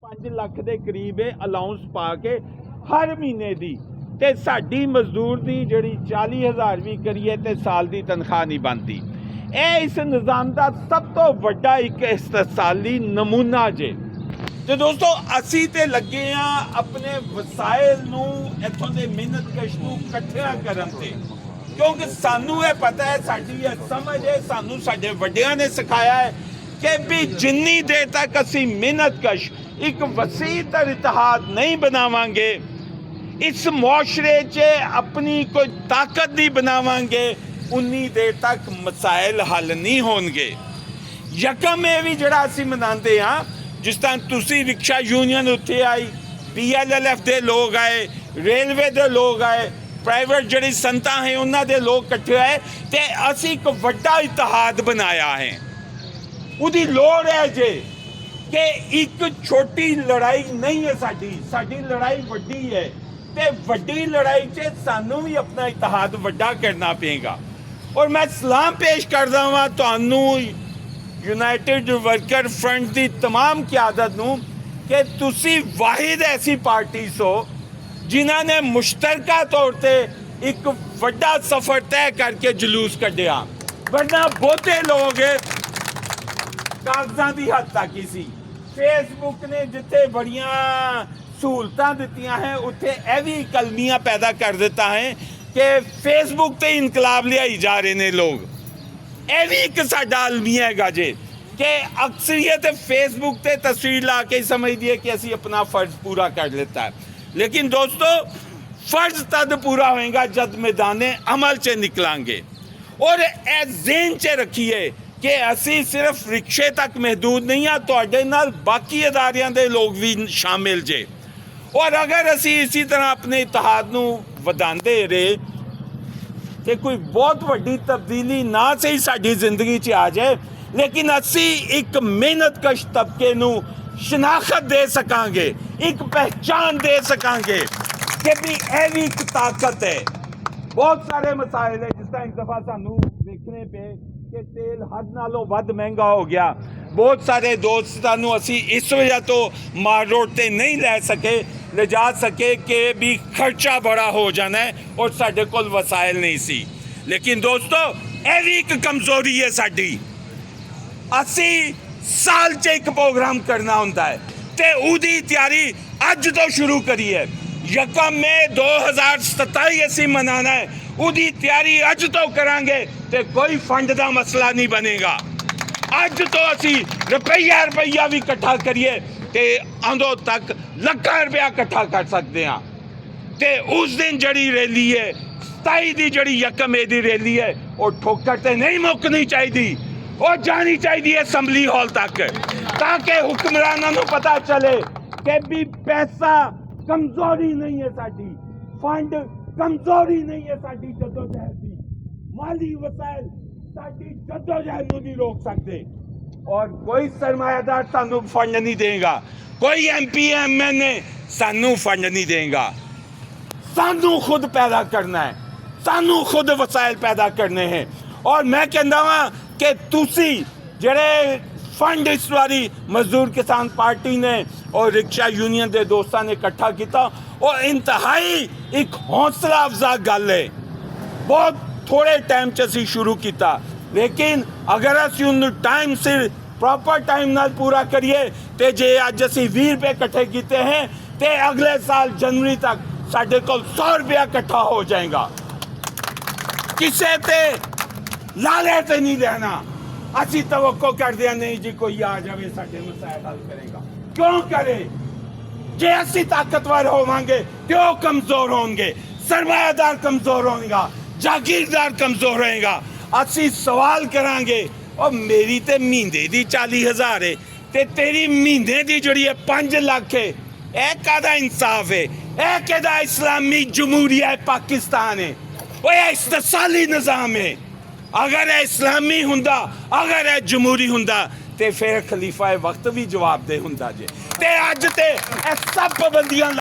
5 ਲੱਖ ਦੇ ਕਰੀਬ ਅਲਾਉਂਸ ਪਾ ਕੇ ਹਰ ਮਹੀਨੇ ਦੀ ਤੇ ਸਾਡੀ ਮਜ਼ਦੂਰ ਦੀ ਜਿਹੜੀ 40,000 ਵੀ ਕਰੀਏ ਤੇ ਸਾਲ ਦੀ ਤਨਖਾਹ ਨਹੀਂ ਬਣਦੀ। ਇਹ ਇਸ ਨਿਜ਼ਾਮ ਦਾ ਸਭ ਤੋਂ ਵੱਡਾ ਇੱਕ ਇਸਤਸਾਲੀ ਨਮੂਨਾ ਜੇ। ਤੇ ਦੋਸਤੋ ਅਸੀਂ ਤੇ ਲੱਗੇ ਆ ਆਪਣੇ ਵਸਾਇਲ ਨੂੰ ਇੱਥੋਂ ਦੇ ਮਿਹਨਤਕਸ਼ ਨੂੰ ਇਕੱਠਿਆਂ ਕਰਨ ਤੇ, ਕਿਉਂਕਿ ਸਾਨੂੰ ਇਹ ਪਤਾ ਹੈ, ਸਾਡੀ ਇਹ ਸਮਝ ਹੈ, ਸਾਨੂੰ ਸਾਡੇ ਵੱਡਿਆਂ ਨੇ ਸਿਖਾਇਆ ਹੈ ਕਿ ਵੀ ਜਿੰਨੀ ਦੇਰ ਤੱਕ ਅਸੀਂ ਮਿਹਨਤਕਸ਼ ਇੱਕ ਵਸੀਹ ਤਰ ਇਤਿਹਾਦ ਨਹੀਂ ਬਣਾਵਾਂਗੇ, ਇਸ ਮੁਆਸ਼ਰੇ 'ਚ ਆਪਣੀ ਕੋਈ ਤਾਕਤ ਨਹੀਂ ਬਣਾਵਾਂਗੇ, ਉਨੀ ਦੇਰ ਤੱਕ ਮਸਾਇਲ ਹੱਲ ਨਹੀਂ ਹੋਣਗੇ। ਯਕਮ ਇਹ ਵੀ ਜਿਹੜਾ ਅਸੀਂ ਮਨਾਉਂਦੇ ਹਾਂ, ਜਿਸ ਤਰ੍ਹਾਂ ਤੁਸੀਂ ਰਿਕਸ਼ਾ ਯੂਨੀਅਨ ਉੱਥੇ ਆਈ, PLLF ਦੇ ਲੋਕ ਆਏ, ਰੇਲਵੇ ਦੇ ਲੋਕ ਆਏ, ਪ੍ਰਾਈਵੇਟ ਜਿਹੜੀ ਸੰਸਥਾ ਹੈ ਉਹਨਾਂ ਦੇ ਲੋਕ ਇਕੱਠੇ ਆਏ ਤੇ ਅਸੀਂ ਇੱਕ ਵੱਡਾ ਇਤਿਹਾਦ ਬਣਾਇਆ ਹੈ। ਉਹਦੀ ਲੋੜ ਹੈ ਜੇ ਕਿ ਇੱਕ ਛੋਟੀ ਲੜਾਈ ਨਹੀਂ ਹੈ, ਸਾਡੀ ਲੜਾਈ ਵੱਡੀ ਹੈ ਤੇ ਵੱਡੀ ਲੜਾਈ 'ਚ ਸਾਨੂੰ ਵੀ ਆਪਣਾ ਇਤਿਹਾਦ ਵੱਡਾ ਕਰਨਾ ਪਏਗਾ। ਔਰ ਮੈਂ ਸਲਾਮ ਪੇਸ਼ ਕਰਦਾ ਹਾਂ ਤੁਹਾਨੂੰ ਯੂਨਾਈਟਿਡ ਵਰਕਰ ਫਰੰਟ ਦੀ तमाम ਕਿਆਦਤ ਨੂੰ ਕਿ ਤੁਸੀਂ ਵਾਹਿਦ ਐਸੀ ਪਾਰਟੀ ਸੋ ਜਿਨ੍ਹਾਂ ਨੇ ਮੁਸ਼ਤਰਕਾ ਤੌਰ ਤੇ ਇੱਕ ਵੱਡਾ ਸਫ਼ਰ ਤੈਅ ਕਰਕੇ ਜਲੂਸ ਕੱਢਿਆ, ਵਰਨਾ ਬਹੁਤੇ ਲੋਕ ਕਾਗਜ਼ਾਂ ਦੀ ਹੱਦ ਤੱਕ ਹੀ ਸੀ। ਫੇਸਬੁੱਕ ਨੇ ਜਿੱਥੇ ਬੜੀਆਂ ਸਹੂਲਤਾਂ ਦਿੱਤੀਆਂ ਹੈ, ਉੱਥੇ ਇਹ ਵੀ ਕਲਮੀਆਂ ਪੈਦਾ ਕਰ ਦਿੱਤਾ ਹੈ ਕਿ ਫੇਸਬੁੱਕ ਤੇ ਇਨਕਲਾਬ ਲਿਆਈ ਜਾ ਰਹੇ ਨੇ ਲੋਕ। ਇਹ ਵੀ ਇੱਕ ਸਾਡਾ ਅਲਮੀਆ ਹੈਗਾ ਜੇ ਕਿ ਅਕਸਰੀਅਤ ਫੇਸਬੁੱਕ ਤੇ ਤਸਵੀਰ ਲਾ ਕੇ ਸਮਝਦੀ ਹੈ ਕਿ ਅਸੀਂ ਆਪਣਾ ਫਰਜ਼ ਪੂਰਾ ਕਰ ਲਿੱਤਾ ਹੈ। लेकिन दोस्तों फर्ज तद पूरा होएगा जब मैदाने अमल च निकलांगे। और ए ज़हन च रखिए कि असी सिर्फ रिक्शे तक महदूद नहीं हाँ, तुहाडे नाल बाकी अदारियां दे लोग भी शामिल जे। और अगर असी इसी तरह अपने इतिहाद नूं वधांदे रहे तो कोई बहुत वड्डी तब्दीली ना सही साडी जिंदगी च आ जाए, लेकिन असी एक मेहनतकश तबके नूं शनाखत दे सकांगे, एक पहचान दे सकांगे कि भी यह भी एक ताकत है। बहुत सारे मसाइल है, जिस तरह एक दफ़ा सानू देखने पे कि तेल हद नालों वध महंगा हो गया। बहुत सारे दोस्तां नू असी इस वजह तो मार रोड ते नहीं ले जा सके कि भी खर्चा बड़ा हो जाना है और साडे कोल वसाइल नहीं सी। लेकिन दोस्तों यह भी एक कमजोरी है साडी। असी साल च एक प्रोग्राम करना होता है ते उदी तैयारी अज तो शुरू करिए। 1 मई 2027 असी मनाना है, उदी तैयारी अज तो करांगे ते कोई फंड का मसला नहीं बनेगा। अज तो असी रुपया भी इकट्ठा करिए ते आंदों तक लाखां रुपया इकट्ठा कर सकते हैं। ते उस दिन जड़ी रैली है 27 की जड़ी 1 मई की रैली है, वो ठोकर ते नहीं मुकनी चाहिए, वो जानी चाहिए असैम्बली हॉल तक, ताकि हुक्मरानों को पता चले कि भी पैसा कमजोरी नहीं है साडी, फंड कमजोरी नहीं है साडी जद्दोजहद की, माली वसाइल साडी जद्दोजहद नहीं रोक सकते। और कोई सरमायादार सानू फंड नहीं देगा, कोई MP MNA सानू फंड नहीं देगा। सानू खुद पैदा करना है, सानू खुद वसाइल पैदा करने हैं। और मैं कहता हाँ कि तुसी ਜਿਹੜੇ फंड इस बारी मजदूर किसान पार्टी ने और रिक्शा यूनियन के दोस्तों ने इकट्ठा किया, और इंतहाई एक हौसला अफजा गल है। बहुत थोड़े टाइम च असी शुरू किया, लेकिन अगर असी उन्हें टाइम सिर प्रॉपर टाइम नाल पूरा करिए तो जे अज असी 20 रुपये इकट्ठे किए हैं तो अगले साल जनवरी तक साढ़े को 100 रुपया इकट्ठा हो जाएगा। किसी ते लाले ते नहीं लेना। असी तवक्को करते हैं नहीं जी कोई आ जाए साडे मसाइल हल करेगा। क्यों करे? जे असी ताकतवर होवांगे तो कमजोर होंगे, सरमायादार कमजोर होगा, जागीरदार कमजोर होएगा। असी सवाल करांगे और मेरी ते महीने दी 40,000 है ते तेरी महीने दी जड़ी है 5 लाख है, यह कादा इंसाफ है? यह कहदा इस्लामी जमहूरिया पाकिस्तान है? वो यह इस्तिसाली निज़ाम है। अगर यह इस्लामी हुंदा, अगर यह जमहूरी हुंदा ते फिर खलीफा वक्त भी जवाबदेह हुंदा जे। ते अज ते सब पाबंदियां